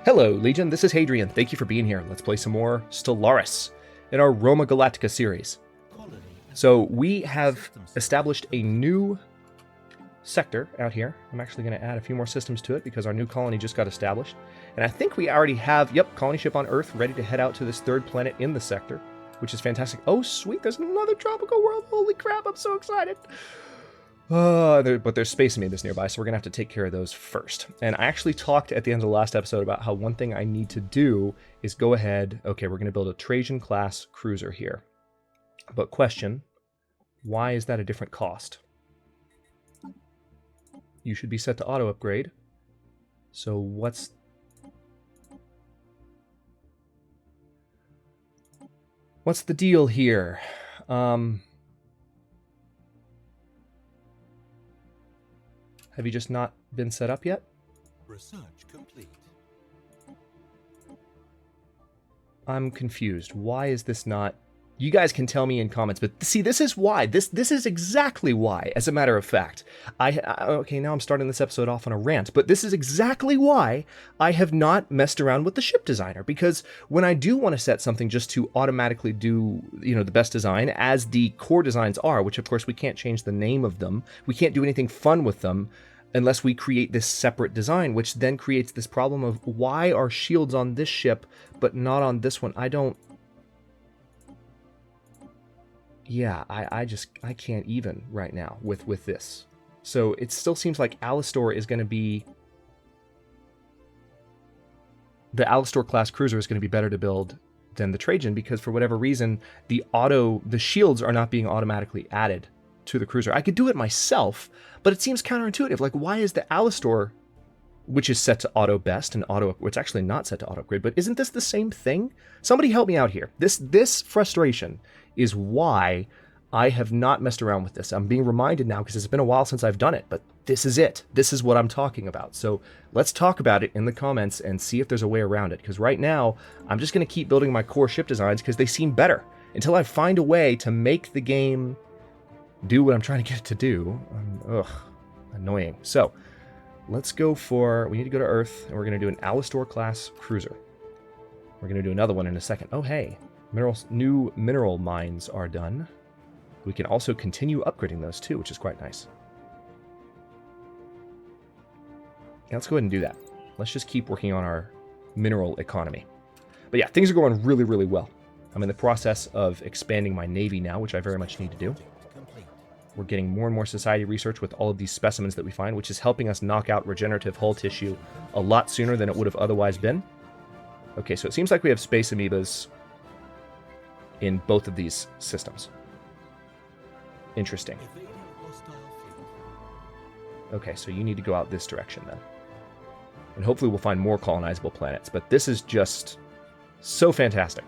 Hello, Legion, this is Hadrian. Thank you for being here. Let's play some more Stellaris in our Roma Galactica series. So we have established a new sector out here. I'm actually going to add a few more systems to it because our new colony just got established. And I think we already have, colony ship on Earth ready to head out to this third planet in the sector, which is fantastic. Oh, sweet, there's another tropical world. Holy crap, I'm so excited. But there's space amoebas nearby, so we're going to have to take care of those first. And I actually talked at the end of the last episode about how one thing I need to do is go ahead. Okay, we're going to build a Trajan-class cruiser here. But question, why is that a different cost? You should be set to auto-upgrade. So what's the deal here? Have you just not been set up yet? Research complete. I'm confused. Why is this not... You guys can tell me in comments, but see, this is why. This is exactly why, as a matter of fact. Okay, now I'm starting this episode off on a rant, but this is exactly why I have not messed around with the ship designer, because when I do want to set something just to automatically do, the best design, as the core designs are, which of course we can't change the name of them, we can't do anything fun with them, unless we create this separate design, which then creates this problem of why are shields on this ship, but not on this one? Yeah, I can't even right now with this. So it still seems like Alastor is going to be... The Alastor class cruiser is going to be better to build than the Trajan, because for whatever reason, the shields are not being automatically added to the cruiser. I could do it myself, but it seems counterintuitive. Like, why is the Alastor, which is set to auto best and it's actually not set to auto upgrade, but isn't this the same thing? Somebody help me out here. This frustration is why I have not messed around with this. I'm being reminded now because it's been a while since I've done it, but this is it. This is what I'm talking about. So let's talk about it in the comments and see if there's a way around it, because right now I'm just going to keep building my core ship designs because they seem better until I find a way to make the game do what I'm trying to get it to do. Annoying. So let's go we need to go to Earth, and we're going to do an Alastor class cruiser. We're going to do another one in a second. Oh, hey, new mineral mines are done. We can also continue upgrading those too, which is quite nice. Yeah, let's go ahead and do that. Let's just keep working on our mineral economy. But yeah, things are going really, really well. I'm in the process of expanding my navy now, which I very much need to do. We're getting more and more society research with all of these specimens that we find, which is helping us knock out regenerative hull tissue a lot sooner than it would have otherwise been. Okay, so it seems like we have space amoebas in both of these systems. Interesting. Okay, so you need to go out this direction then. And hopefully we'll find more colonizable planets, but this is just so fantastic.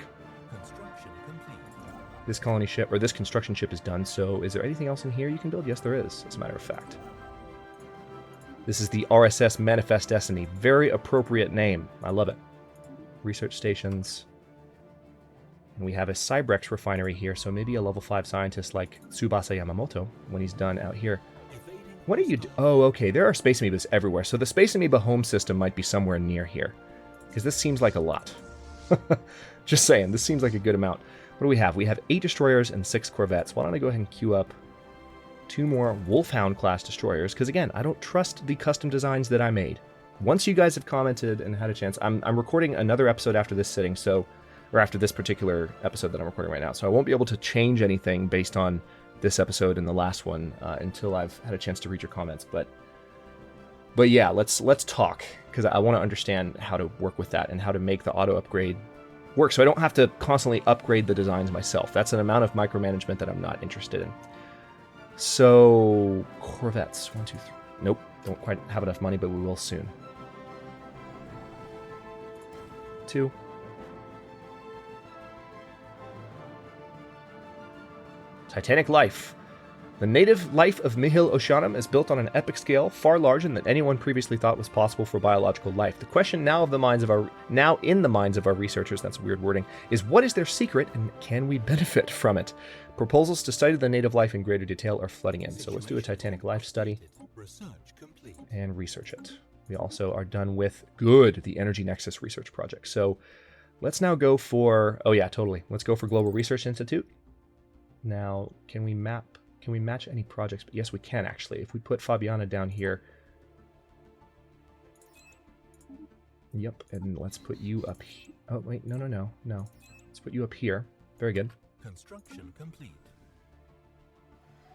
This colony ship, or this construction ship is done, so is there anything else in here you can build? Yes, there is, as a matter of fact. This is the RSS Manifest Destiny. Very appropriate name. I love it. Research stations. And we have a Cybrex refinery here, so maybe a level 5 scientist like Tsubasa Yamamoto, when he's done out here. What are you Oh, okay, there are space amoebas everywhere, so the space amoeba home system might be somewhere near here, because this seems like a lot. Just saying, this seems like a good amount. What do we have? We have 8 destroyers and 6 corvettes. Why don't I go ahead and queue up 2 more Wolfhound-class destroyers, because again, I don't trust the custom designs that I made. Once you guys have commented and had a chance, I'm recording another episode after this sitting, or after this particular episode that I'm recording right now, so I won't be able to change anything based on this episode and the last one until I've had a chance to read your comments. But yeah, let's talk, because I want to understand how to work with that and how to make the auto upgrade work, so I don't have to constantly upgrade the designs myself. That's an amount of micromanagement that I'm not interested in. So corvettes, 1, 2, 3. Nope, don't quite have enough money, but we will soon. 2. Titanic life. The native life of Nihil Oceanum is built on an epic scale, far larger than anyone previously thought was possible for biological life. The question now in the minds of our researchers, that's weird wording, is what is their secret and can we benefit from it? Proposals to study the native life in greater detail are flooding in. So let's do a Titanic life study and research it. We also are done with, good, the Energy Nexus research project. So let's now go for, oh yeah, totally. Let's go for Global Research Institute. Now, can we match any projects? Yes, we can actually. If we put Fabiana down here. Yep, and let's put you up here. Oh, wait, no. Let's put you up here. Very good. Construction complete.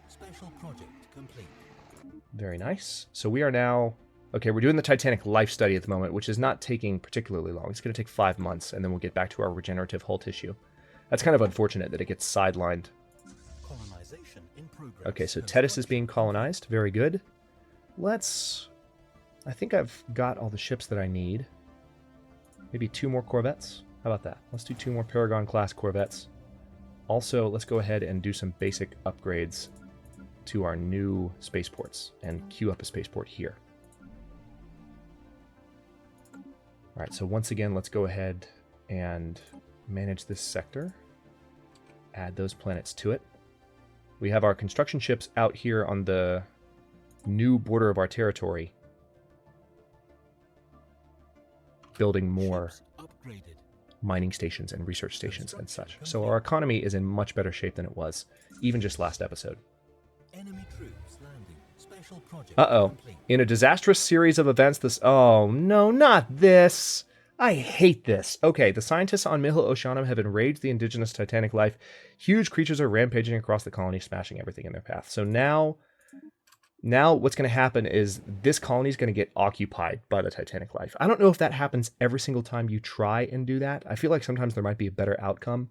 Special project complete. Very nice. So we are now... Okay, we're doing the Titanic life study at the moment, which is not taking particularly long. It's going to take 5 months, and then we'll get back to our regenerative hull tissue. That's kind of unfortunate that it gets sidelined. Colonization in progress. Okay, so Tethys is being colonized. Very good. Let's... I think I've got all the ships that I need. Maybe 2 more corvettes? How about that? Let's do 2 more Paragon-class corvettes. Also, let's go ahead and do some basic upgrades to our new spaceports and queue up a spaceport here. Alright, so once again, let's go ahead and manage this sector. Add those planets to it. We have our construction ships out here on the new border of our territory, building more mining stations and research stations and such. So our economy is in much better shape than it was, even just last episode. Enemy troops landing. Special project Uh-oh. complete. In a disastrous series of events, this... Oh, no, not this! I hate this. Okay, the scientists on Mihil Oceanum have enraged the indigenous Titanic life. Huge creatures are rampaging across the colony, smashing everything in their path. So now what's going to happen is this colony is going to get occupied by the Titanic life. I don't know if that happens every single time you try and do that. I feel like sometimes there might be a better outcome.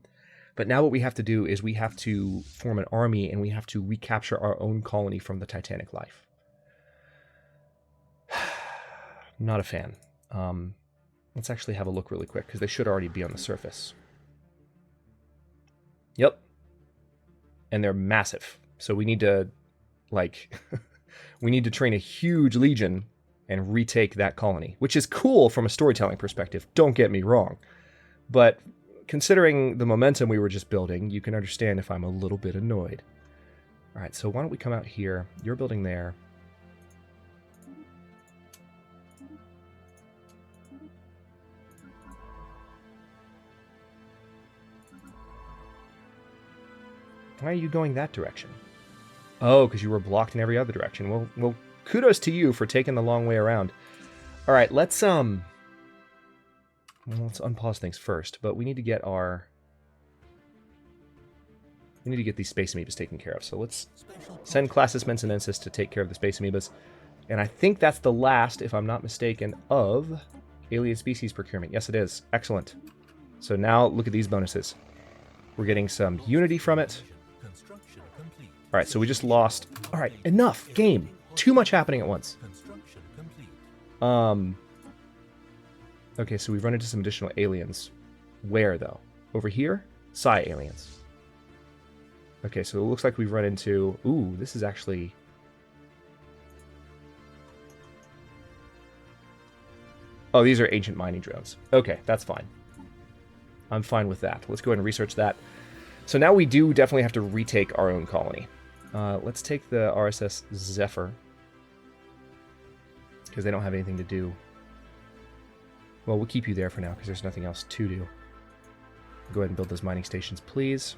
But now what we have to do is we have to form an army and we have to recapture our own colony from the Titanic life. Not a fan. Let's actually have a look really quick because they should already be on the surface. Yep. And they're massive. So we need to, like... we need to train a huge legion and retake that colony, which is cool from a storytelling perspective, don't get me wrong. But considering the momentum we were just building, you can understand if I'm a little bit annoyed. All right, so why don't we come out here? You're building there. Why are you going that direction? Oh, because you were blocked in every other direction. Well, kudos to you for taking the long way around. All right, let's unpause things first. But we need to get these space amoebas taken care of. So let's send Classis Mensinensis to take care of the space amoebas. And I think that's the last, if I'm not mistaken, of alien species procurement. Yes, it is. Excellent. So now look at these bonuses. We're getting some unity from it. All right, so we just lost. All right, enough game. Too much happening at once. Okay, so we've run into some additional aliens. Where though? Over here? Psi aliens. Okay, so it looks like we've run into... Ooh, this is actually... Oh, these are ancient mining drones. Okay, that's fine. I'm fine with that. Let's go ahead and research that. So now we do definitely have to retake our own colony. Let's take the RSS Zephyr, because they don't have anything to do. Well, we'll keep you there for now, because there's nothing else to do. Go ahead and build those mining stations, please.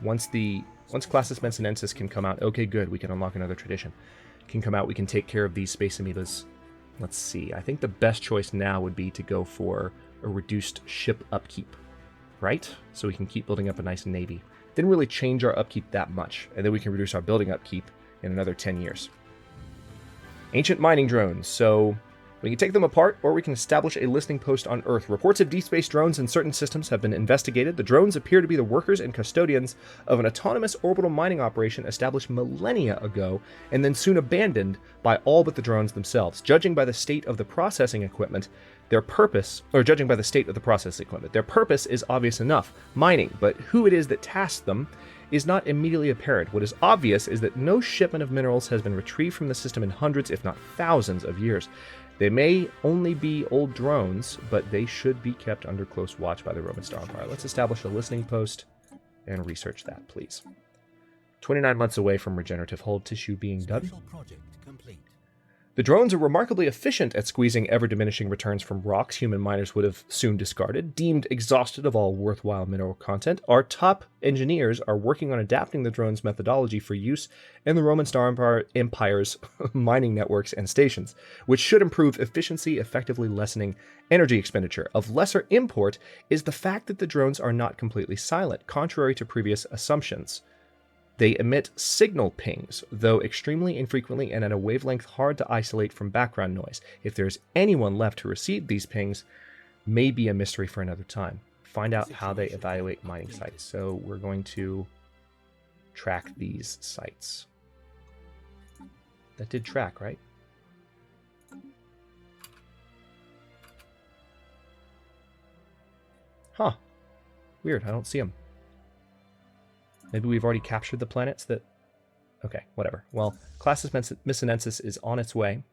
Once Classis Mensinensis can come out, okay, good, we can unlock another tradition. Can come out, we can take care of these space amoebas. Let's see, I think the best choice now would be to go for a reduced ship upkeep, right? So we can keep building up a nice navy. Didn't really change our upkeep that much, and then we can reduce our building upkeep in another 10 years. Ancient mining drones, so we can take them apart, or we can establish a listening post on Earth. Reports of deep space drones in certain systems have been investigated. The drones appear to be the workers and custodians of an autonomous orbital mining operation established millennia ago, and then soon abandoned by all but the drones themselves. Judging by the state of the processing equipment, their purpose is obvious enough, mining, but who it is that tasks them is not immediately apparent. What is obvious is that no shipment of minerals has been retrieved from the system in hundreds, if not thousands of years. They may only be old drones, but they should be kept under close watch by the Roman Star Empire. Let's establish a listening post and research that, please. 29 months away from regenerative hull tissue being done. The drones are remarkably efficient at squeezing ever-diminishing returns from rocks human miners would have soon discarded. Deemed exhausted of all worthwhile mineral content, our top engineers are working on adapting the drone's methodology for use in the Roman Star Empire's mining networks and stations, which should improve efficiency, effectively lessening energy expenditure. Of lesser import is the fact that the drones are not completely silent, contrary to previous assumptions. They emit signal pings, though extremely infrequently and at a wavelength hard to isolate from background noise. If there's anyone left to receive these pings, may be a mystery for another time. Find out how they evaluate mining sites. So we're going to track these sites. That did track, right? Huh. Weird, I don't see them. Maybe we've already captured the planets that... Okay, whatever. Well, Classis Missinensis is on its way.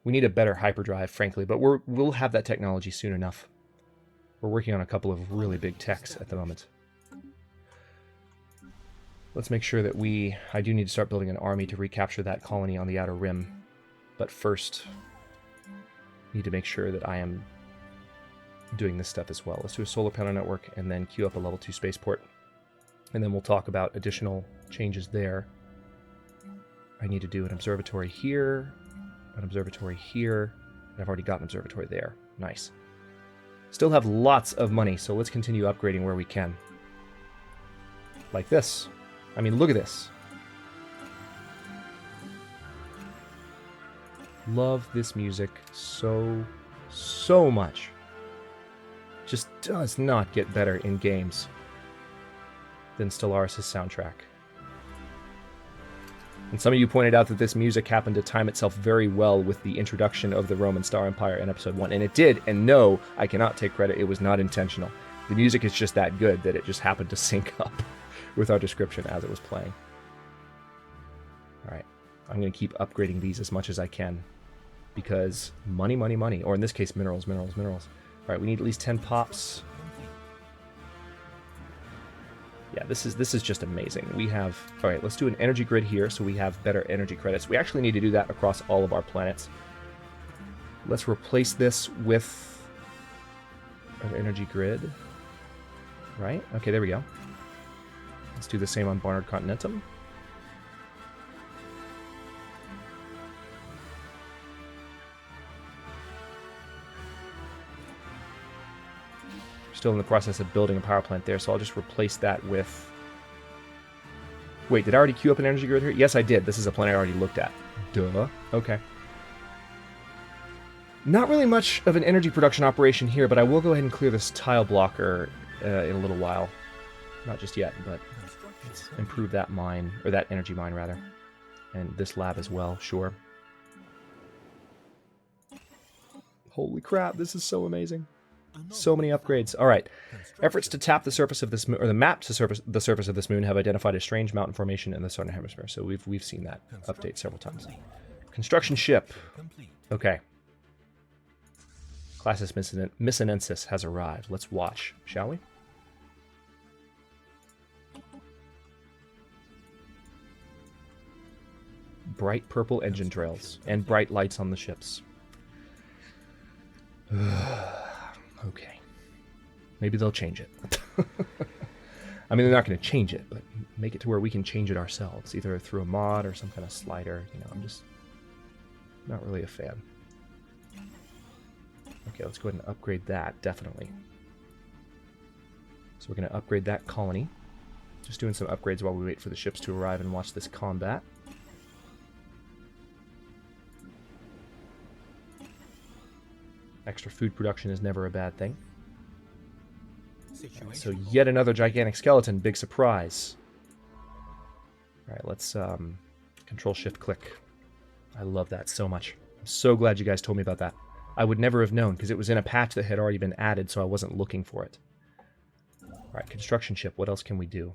We need a better hyperdrive, frankly, but we'll have that technology soon enough. We're working on a couple of really big techs at the moment. Let's make sure that I do need to start building an army to recapture that colony on the Outer Rim. But first, need to make sure that I am doing this stuff as well. Let's do a solar panel network and then queue up a level 2 spaceport. And then we'll talk about additional changes there. I need to do an observatory here, and I've already got an observatory there. Nice. Still have lots of money, so let's continue upgrading where we can. Like this. I mean, look at this. Love this music so much. Just does not get better in games than Stellaris' soundtrack. And some of you pointed out that this music happened to time itself very well with the introduction of the Roman Star Empire in Episode 1. And it did, and no, I cannot take credit, it was not intentional. The music is just that good that it just happened to sync up with our description as it was playing. Alright, I'm going to keep upgrading these as much as I can. Because money, money, money. Or in this case, minerals, minerals, minerals. Alright, we need at least 10 pops. Yeah, this is just amazing. We have... Alright, let's do an energy grid here so we have better energy credits. We actually need to do that across all of our planets. Let's replace this with an energy grid. Right? Okay, there we go. Let's do the same on Barnard Continentum. Still in the process of building a power plant there, so I'll just replace that with... Wait, did I already queue up an energy grid here? Yes, I did. This is a planet I already looked at. Duh. Okay. Not really much of an energy production operation here, but I will go ahead and clear this tile blocker in a little while. Not just yet, but let's improve that mine, or that energy mine, rather. And this lab as well, sure. Holy crap, this is so amazing. So many upgrades. All right. Efforts to tap the surface of this moon, or the map to the surface of this moon, have identified a strange mountain formation in the southern hemisphere. So we've seen that update several times. Construction ship. Okay. Classis Missinensis has arrived. Let's watch, shall we? Bright purple engine trails and bright lights on the ships. Okay. Maybe they'll change it. I mean, they're not going to change it, but make it to where we can change it ourselves, either through a mod or some kind of slider. You know, I'm just not really a fan. Okay, let's go ahead and upgrade that, definitely. So we're going to upgrade that colony. Just doing some upgrades while we wait for the ships to arrive and watch this combat. Extra food production is never a bad thing. Right, so yet another gigantic skeleton. Big surprise. Alright, let's Control-Shift-Click. I love that so much. I'm so glad you guys told me about that. I would never have known, because it was in a patch that had already been added, so I wasn't looking for it. Alright, construction ship. What else can we do?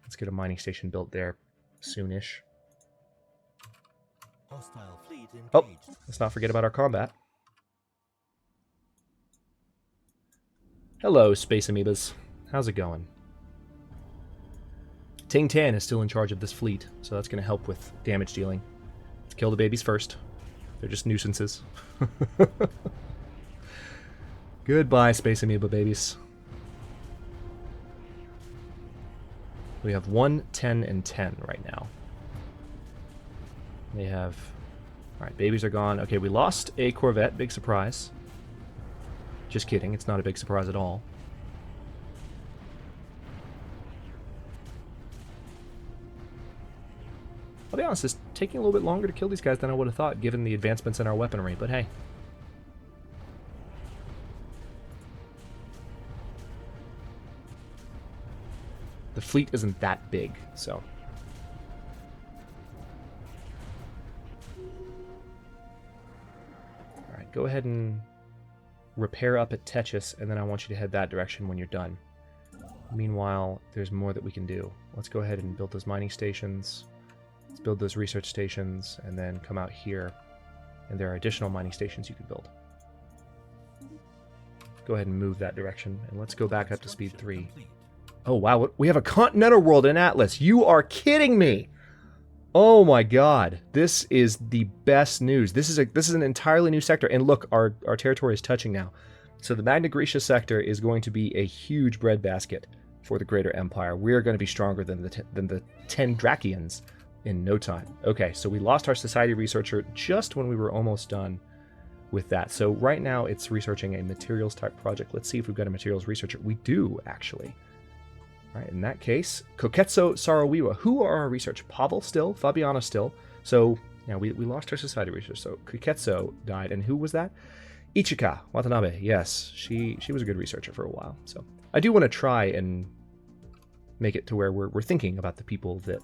Let's get a mining station built there soonish. Hostile fleet engaged. Oh, let's not forget about our combat. Hello, Space Amoebas. How's it going? Ting Tan is still in charge of this fleet, so that's going to help with damage dealing. Kill the babies first. They're just nuisances. Goodbye, space amoeba babies. We have 1, 10, and 10 right now. They have... Alright, babies are gone. Okay, we lost a Corvette. Big surprise. Just kidding. It's not a big surprise at all. I'll be honest, it's taking a little bit longer to kill these guys than I would have thought, given the advancements in our weaponry, but hey. The fleet isn't that big, so... Alright, go ahead and repair up at Tetchus, and then I want you to head that direction when you're done. Meanwhile, there's more that we can do. Let's go ahead and build those mining stations. Let's build those research stations, and then come out here, and there are additional mining stations you can build. Go ahead and move that direction, and let's go back up to speed 3. Oh wow, we have a continental world in Atlas. You are kidding me! Oh my god, this is the best news. This is an entirely new sector, and look, our territory is touching now. So the Magna Graecia sector is going to be a huge breadbasket for the Greater Empire. We are going to be stronger than the Tendrakians in no time. Okay, so we lost our society researcher just when we were almost done with that. So right now it's researching a materials type project. Let's see if we've got a materials researcher. We do, actually. All right, in that case, Koketsu Sarawiwa. Who are our research? Pavel still, Fabiana still. So, yeah, we lost our society researcher. So Koketsu died, and who was that? Ichika Watanabe. Yes, she was a good researcher for a while. So I do want to try and make it to where we're thinking about the people that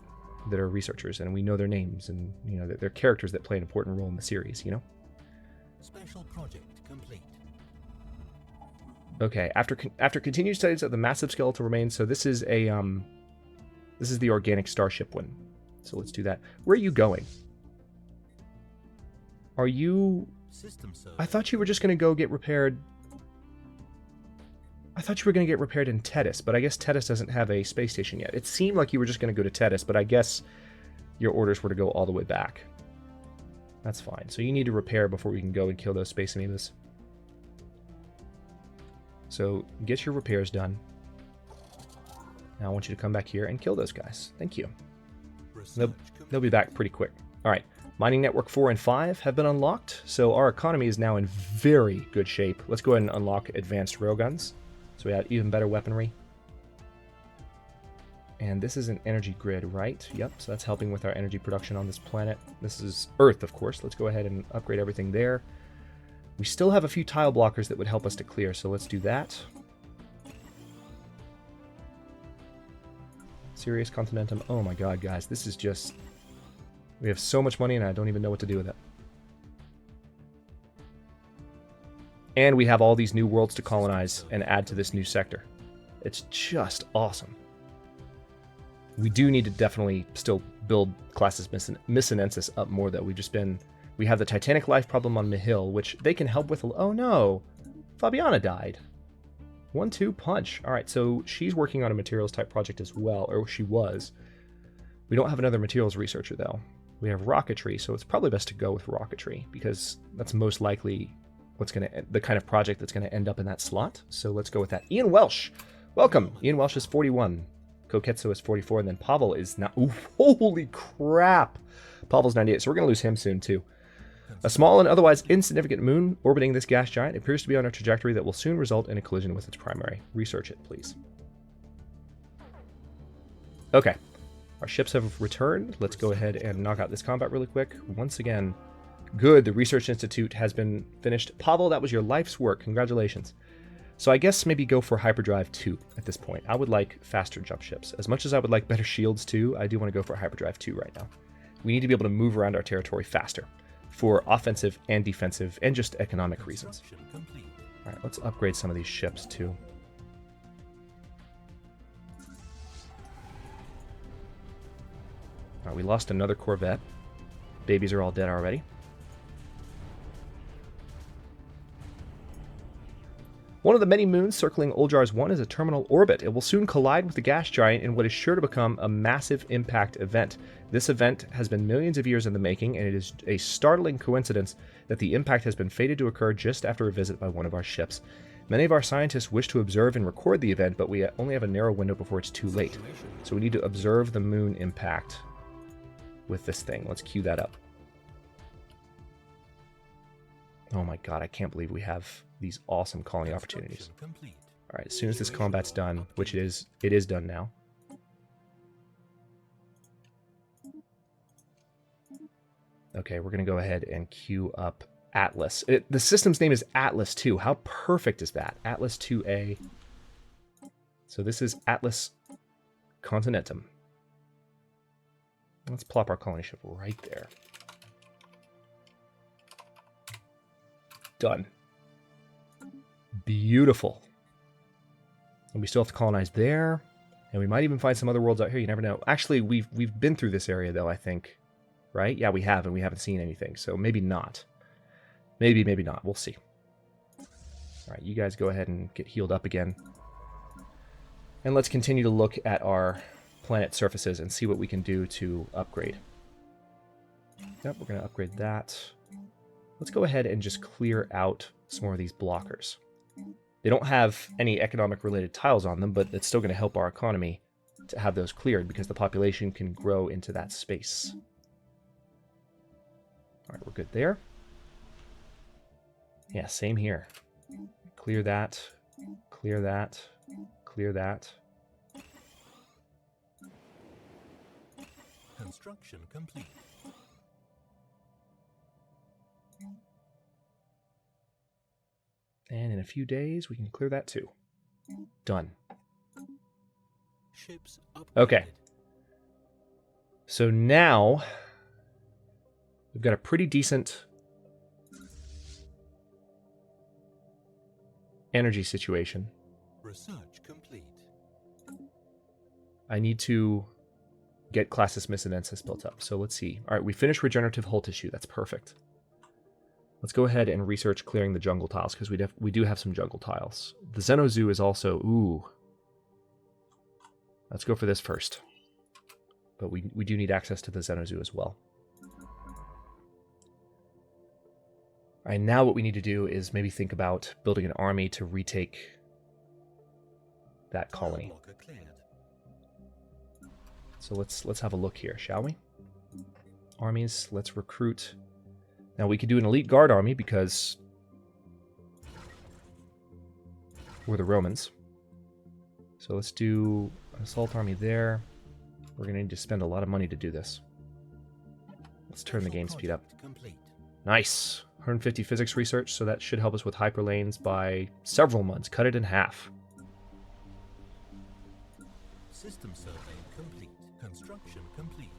are researchers, and we know their names, and you know they're characters that play an important role in the series, you know. Special project complete. Okay, after continued studies of the massive skeletal remains, so this is a this is the organic starship one. So let's do that. Where are you going? Are you? I thought you were just going to go get repaired. I thought you were going to get repaired in Tethys, but I guess Tethys doesn't have a space station yet. It seemed like you were just going to go to Tethys, but I guess your orders were to go all the way back. That's fine. So you need to repair before we can go and kill those space amoebas. So get your repairs done. Now I want you to come back here and kill those guys. Thank you. They'll be back pretty quick. All right. Mining Network 4 and 5 have been unlocked, so our economy is now in very good shape. Let's go ahead and unlock advanced railguns. So we have even better weaponry. And this is an energy grid, right? Yep, so that's helping with our energy production on this planet. This is Earth, of course. Let's go ahead and upgrade everything there. We still have a few tile blockers that would help us to clear, so let's do that. Sirius Continentum. Oh my god, guys, this is just... We have so much money and I don't even know what to do with it. And we have all these new worlds to colonize and add to this new sector. It's just awesome. We do need to definitely still build classes Missinensis up more, though. We have the Titanic life problem on Mihil, which they can help with. Oh no! Fabiana died. 1-2 punch. Alright, so she's working on a materials type project as well, or she was. We don't have another materials researcher, though. We have rocketry, so it's probably best to go with rocketry, because that's most likely the kind of project that's going to end up in that slot. So let's go with that. Ian Welsh! Welcome! Ian Welsh is 41. Koketsu is 44, and then Pavel is now... Ooh, holy crap! Pavel's 98, so we're going to lose him soon, too. A small and otherwise insignificant moon orbiting this gas giant appears to be on a trajectory that will soon result in a collision with its primary. Research it, please. Okay. Our ships have returned. Let's go ahead and knock out this combat really quick. Once again, good. The Research Institute has been finished. Pavel, that was your life's work. Congratulations. So I guess maybe go for Hyperdrive 2 at this point. I would like faster jump ships. As much as I would like better shields too, I do want to go for Hyperdrive 2 right now. We need to be able to move around our territory faster for offensive and defensive and just economic reasons. All right, let's upgrade some of these ships too. All right, we lost another Corvette. Babies are all dead already. One of the many moons circling Oljar's 1 is a terminal orbit. It will soon collide with the gas giant in what is sure to become a massive impact event. This event has been millions of years in the making, and it is a startling coincidence that the impact has been fated to occur just after a visit by one of our ships. Many of our scientists wish to observe and record the event, but we only have a narrow window before it's too late. So we need to observe the moon impact with this thing. Let's cue that up. Oh my god, I can't believe we have these awesome colony opportunities. Alright, as soon as this combat's done, which it is done now. Okay, we're going to go ahead and queue up Atlas. The system's name is Atlas 2. How perfect is that? Atlas 2A. So this is Atlas Continentum. Let's plop our colony ship right there. Done. Beautiful. And we still have to colonize there. And we might even find some other worlds out here. You never know. Actually, we've been through this area, though, I think. Right? Yeah, we have, and we haven't seen anything. So maybe not. Maybe not. We'll see. Alright, you guys go ahead and get healed up again. And let's continue to look at our planet surfaces and see what we can do to upgrade. Yep, we're going to upgrade that. Let's go ahead and just clear out some more of these blockers. They don't have any economic-related tiles on them, but it's still going to help our economy to have those cleared because the population can grow into that space. Alright, we're good there. Yeah, same here. Clear that, clear that, clear that. Construction complete. And in a few days, we can clear that too. Done. Ships upgraded. Okay. So now, we've got a pretty decent energy situation. Research complete. I need to get Classis Missinensis built up. So let's see. All right, we finished regenerative hull tissue. That's perfect. Let's go ahead and research clearing the jungle tiles, because we do have some jungle tiles. The Xenozoo is also... Ooh. Let's go for this first. But we do need access to the Xenozoo as well. All right, now what we need to do is maybe think about building an army to retake that colony. So let's have a look here, shall we? Armies, let's recruit. Now we could do an elite guard army because we're the Romans. So let's do an assault army there. We're going to need to spend a lot of money to do this. Let's turn the game speed up. Nice! 150 physics research, so that should help us with hyperlanes by several months. Cut it in half. System survey complete. Construction complete.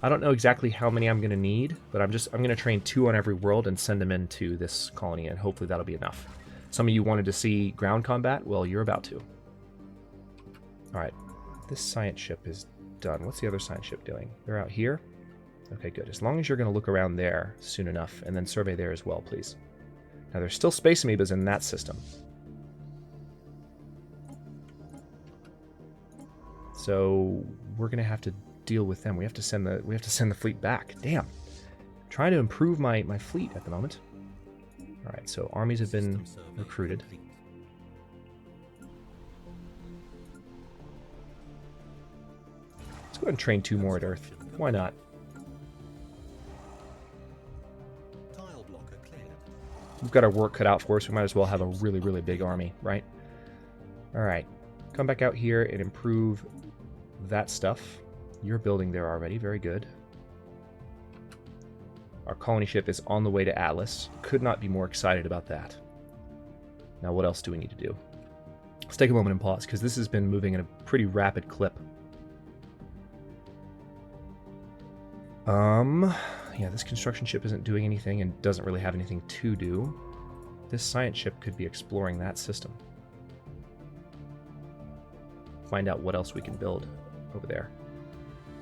I don't know exactly how many I'm going to need, but I'm going to train 2 on every world and send them into this colony, and hopefully that'll be enough. Some of you wanted to see ground combat? Well, you're about to. Alright, this science ship is done. What's the other science ship doing? They're out here? Okay, good. As long as you're going to look around there soon enough, and then survey there as well, please. Now, there's still space amoebas in that system. So we're going to have to deal with them. We have to send the fleet back. Damn. I'm trying to improve my fleet at the moment. All right, so armies have been recruited. Let's go ahead and train 2 more at Earth. Why not? We've got our work cut out for us. We might as well have a really, really big army, right? All right. Come back out here and improve that stuff. You're building there already. Very good. Our colony ship is on the way to Atlas. Could not be more excited about that. Now, what else do we need to do? Let's take a moment and pause, because this has been moving at a pretty rapid clip. Yeah, this construction ship isn't doing anything and doesn't really have anything to do. This science ship could be exploring that system. Find out what else we can build over there.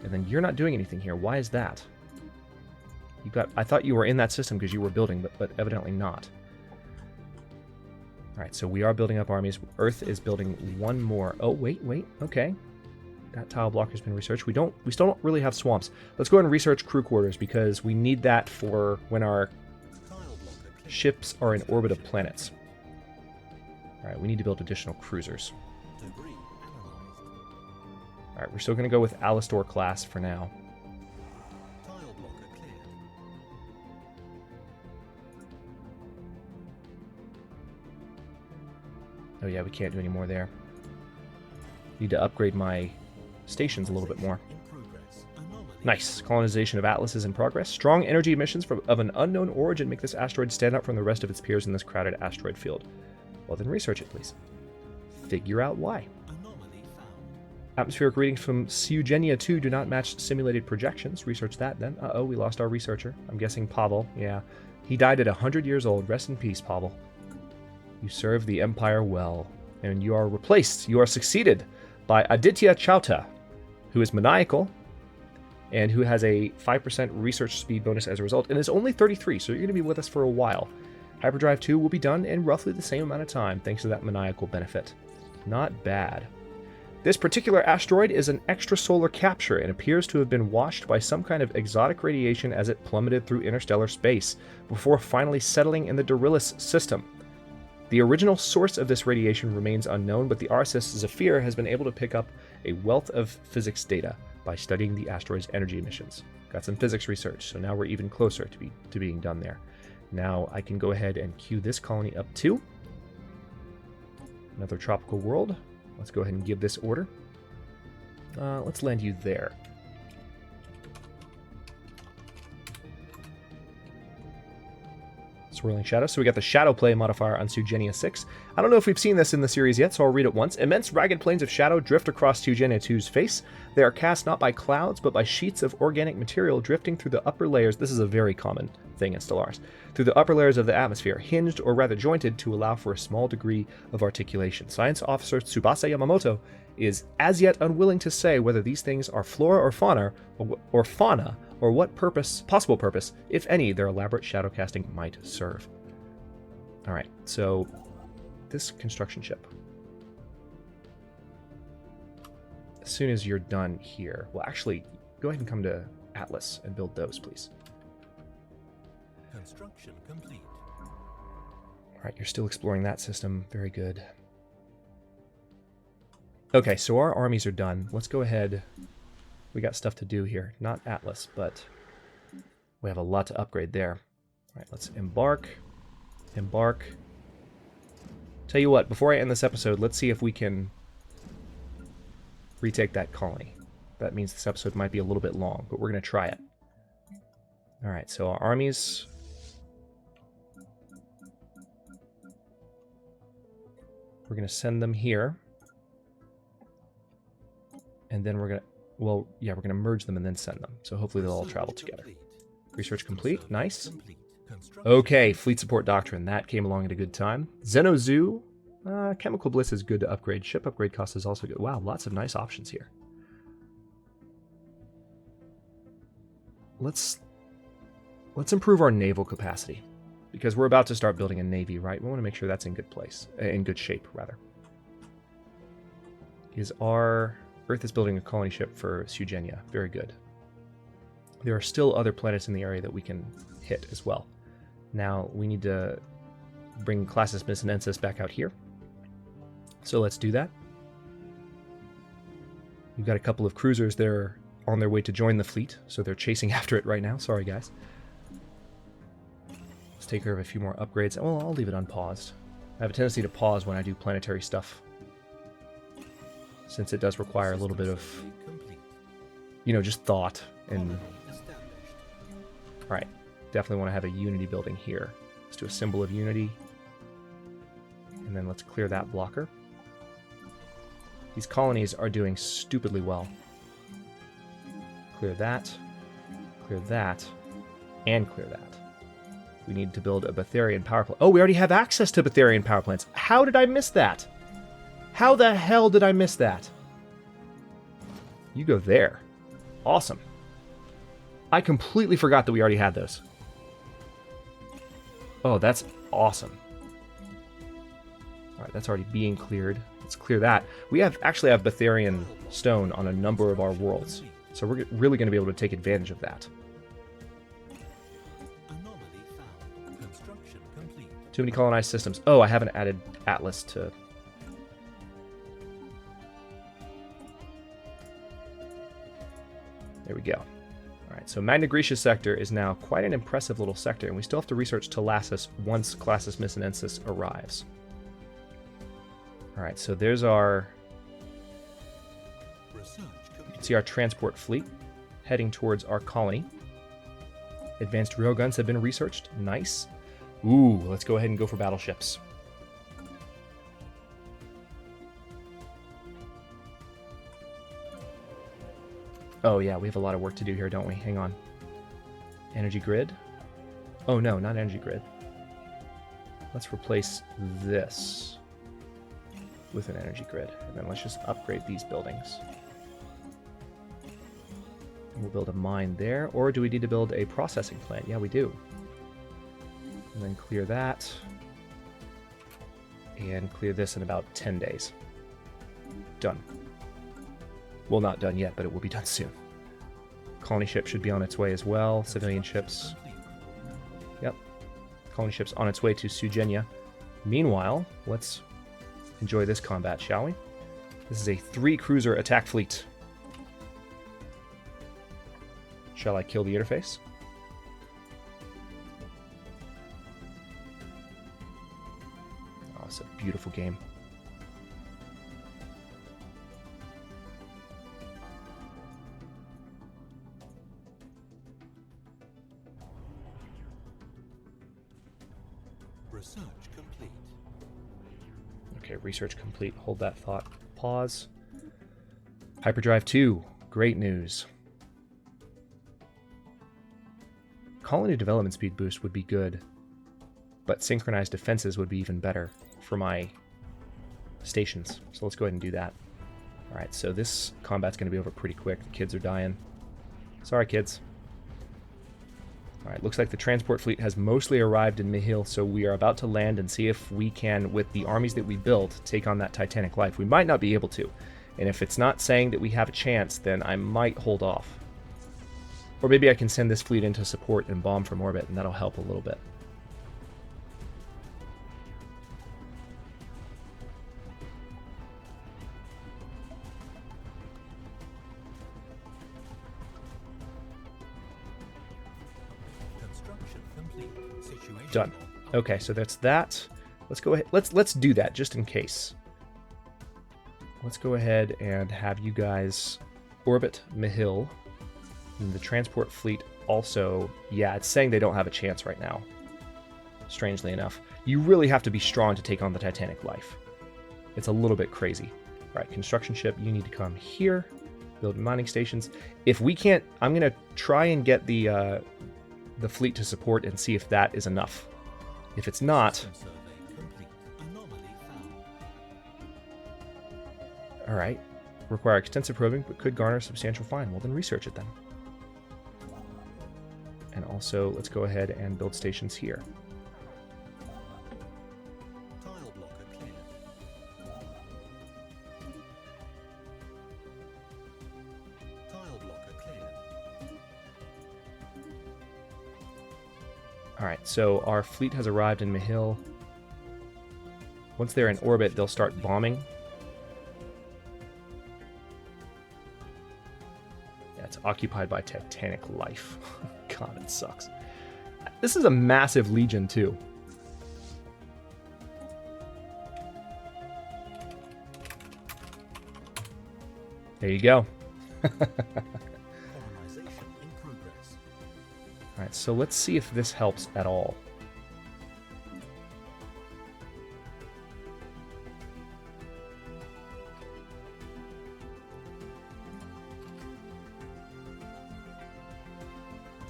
And then you're not doing anything here. Why is that? I thought you were in that system because you were building, but evidently not. Alright, so we are building up armies. Earth is building one more. Oh, wait. Okay. That tile block has been researched. We still don't really have swamps. Let's go ahead and research crew quarters because we need that for when our ships are in orbit of planets. Alright, we need to build additional cruisers. Alright, we're still going to go with Alastor class for now. Oh yeah, we can't do any more there. Need to upgrade my stations a little bit more. Nice. Colonization of Atlas is in progress. Strong energy emissions of an unknown origin make this asteroid stand out from the rest of its peers in this crowded asteroid field. Well then research it, please. Figure out why. Atmospheric readings from Eugenia 2 do not match simulated projections. Research that then. Uh-oh, we lost our researcher. I'm guessing Pavel. Yeah. He died at 100 years old. Rest in peace, Pavel. You serve the Empire well. And you are replaced. You are succeeded by Aditya Chauta, who is maniacal and who has a 5% research speed bonus as a result, and is only 33, so you're going to be with us for a while. Hyperdrive 2 will be done in roughly the same amount of time, thanks to that maniacal benefit. Not bad. This particular asteroid is an extrasolar capture and appears to have been washed by some kind of exotic radiation as it plummeted through interstellar space, before finally settling in the Dorilus system. The original source of this radiation remains unknown, but the RSS Zephyr has been able to pick up a wealth of physics data by studying the asteroid's energy emissions. Got some physics research, so now we're even closer to being done there. Now I can go ahead and queue this colony up too. Another tropical world. Let's go ahead and give this order. Let's land you there. Swirling Shadow. So we got the Shadow Play modifier on Eugenia 6. I don't know if we've seen this in the series yet, so I'll read it once. Immense ragged planes of shadow drift across Eugenia 2's face. They are cast not by clouds, but by sheets of organic material drifting through the upper layers. This is a very common thing in Stellaris. Through the upper layers of the atmosphere, hinged or rather jointed to allow for a small degree of articulation. Science Officer Tsubasa Yamamoto is as yet unwilling to say whether these things are flora or fauna, or what possible purpose, if any, their elaborate shadow casting might serve. Alright, so this construction ship. As soon as you're done here, well actually, go ahead and come to Atlas and build those, please. Construction complete. Alright, you're still exploring that system. Very good. Okay, so our armies are done. Let's go ahead. We got stuff to do here. Not Atlas, but we have a lot to upgrade there. Alright, let's embark. Embark. Tell you what, before I end this episode, let's see if we can retake that colony. That means this episode might be a little bit long, but we're going to try it. Alright, so our armies... We're going to send them here. And then we're going to... Well, yeah, we're going to merge them and then send them. So hopefully they'll all travel together. Research complete. Nice. Okay, Fleet Support Doctrine. That came along at a good time. Xenozoo. Chemical Bliss is good to upgrade. Ship upgrade cost is also good. Wow, lots of nice options here. Let's improve our naval capacity. Because we're about to start building a navy, right? We want to make sure that's in good place. In good shape, rather. Earth is building a colony ship for Eugenia. Very good. There are still other planets in the area that we can hit as well. Now, we need to bring Classis Missinensis back out here. So let's do that. We've got a couple of cruisers there on their way to join the fleet, so they're chasing after it right now. Sorry, guys. Let's take care of a few more upgrades. Well, I'll leave it unpaused. I have a tendency to pause when I do planetary stuff, since it does require a little bit of, you know, just thought. And alright, definitely want to have a unity building here. Let's do a symbol of unity. And then let's clear that blocker. These colonies are doing stupidly well. Clear that, and clear that. We need to build a Betharian power plant. Oh, we already have access to Betharian power plants. How did I miss that? How the hell did I miss that? You go there. Awesome. I completely forgot that we already had those. Oh, that's awesome. All right, that's already being cleared. Let's clear that. We actually have Betharian stone on a number of our worlds, so we're really going to be able to take advantage of that. Anomaly found. Construction complete. Too many colonized systems. Oh, I haven't added Atlas to... There we go. All right, so Magna Graecia sector is now quite an impressive little sector, and we still have to research Talassus once Classis Missinensis arrives. All right, so there's our... Research You can see our transport fleet heading towards our colony. Advanced railguns have been researched. Nice. Ooh, let's go ahead and go for battleships. Oh yeah, we have a lot of work to do here, don't we? Hang on. Energy grid? Oh no, not energy grid. Let's replace this with an energy grid. And then let's just upgrade these buildings. We'll build a mine there. Or do we need to build a processing plant? Yeah, we do. And then clear that. And clear this in about 10 days. Done. Well, not done yet, but it will be done soon. Colony ship should be on its way as well. Civilian ships. Yep. Colony ship's on its way to Sugenia. Meanwhile, let's enjoy this combat, shall we? This is a 3-cruiser attack fleet. Shall I kill the interface? Oh, it's a beautiful game. Research complete. Okay, research complete. Hold that thought. Pause. Hyperdrive 2. Great news. Colony development speed boost would be good, but synchronized defenses would be even better for my stations. So let's go ahead and do that. Alright, so this combat's going to be over pretty quick. The kids are dying. Sorry, kids. Alright, looks like the transport fleet has mostly arrived in Mihil, so we are about to land and see if we can, with the armies that we built, take on that Titanic life. We might not be able to, and if it's not saying that we have a chance, then I might hold off. Or maybe I can send this fleet into support and bomb from orbit, and that'll help a little bit. Construction complete. Situation Done. Okay, so that's that. Let's go ahead. Let's do that just in case. Let's go ahead and have you guys orbit Mihil. And the transport fleet also, yeah, it's saying they don't have a chance right now. Strangely enough. You really have to be strong to take on the Titanic life. It's a little bit crazy. All right, construction ship, you need to come here. Build mining stations. If we can't, I'm going to try and get the fleet to support and see if that is enough. If it's not... survey complete. Anomaly found. Alright. Require extensive probing, but could garner a substantial fine. Well, then research it then. And also, let's go ahead and build stations here. Tile blocker cleared. Tile blocker cleared. Alright, so our fleet has arrived in Mihil. Once they're in orbit, they'll start bombing. Yeah, it's occupied by Titanic life. God, it sucks. This is a massive legion, too. There you go. Colonization in progress. Alright, so let's see if this helps at all.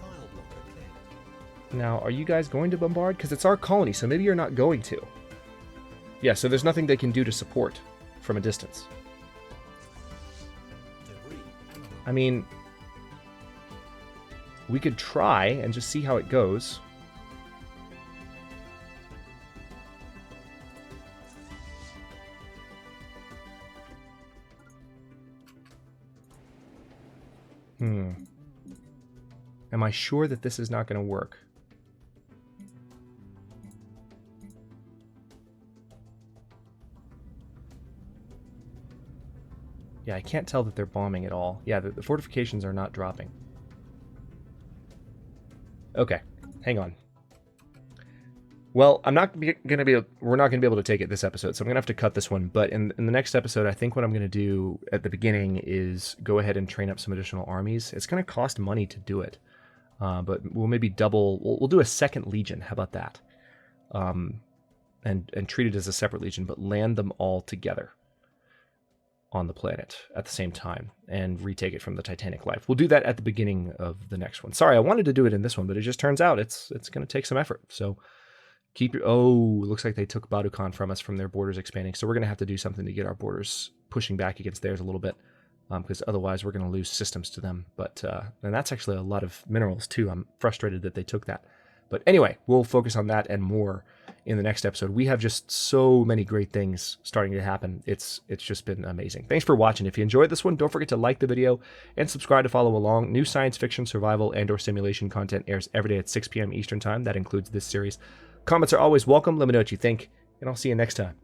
Tile blocker cleared. Now, are you guys going to bombard? Because it's our colony, so maybe you're not going to. Yeah, so there's nothing they can do to support from a distance. Debris. I mean, we could try and just see how it goes. Am I sure that this is not going to work? Yeah, I can't tell that they're bombing at all. Yeah, the fortifications are not dropping. Okay, hang on. Well, we're not going to be able to take it this episode, so I'm going to have to cut this one. But in the next episode, I think what I'm going to do at the beginning is go ahead and train up some additional armies. It's going to cost money to do it, but we'll maybe double. We'll do a second legion. How about that? And treat it as a separate legion, but land them all together on the planet at the same time and retake it from the Titanic life. We'll do that at the beginning of the next one. Sorry, I wanted to do it in this one, but it just turns out it's going to take some effort. So keep your... Oh, looks like they took Badukan from us from their borders expanding. So we're going to have to do something to get our borders pushing back against theirs a little bit, because otherwise we're going to lose systems to them. But and that's actually a lot of minerals too. I'm frustrated that they took that. But anyway, we'll focus on that and more in the next episode. We have just so many great things starting to happen. It's just been amazing. Thanks for watching. If you enjoyed this one, don't forget to like the video and subscribe to follow along. New science fiction, survival, and/or simulation content airs every day at 6 p.m. Eastern Time. That includes this series. Comments are always welcome. Let me know what you think, and I'll see you next time.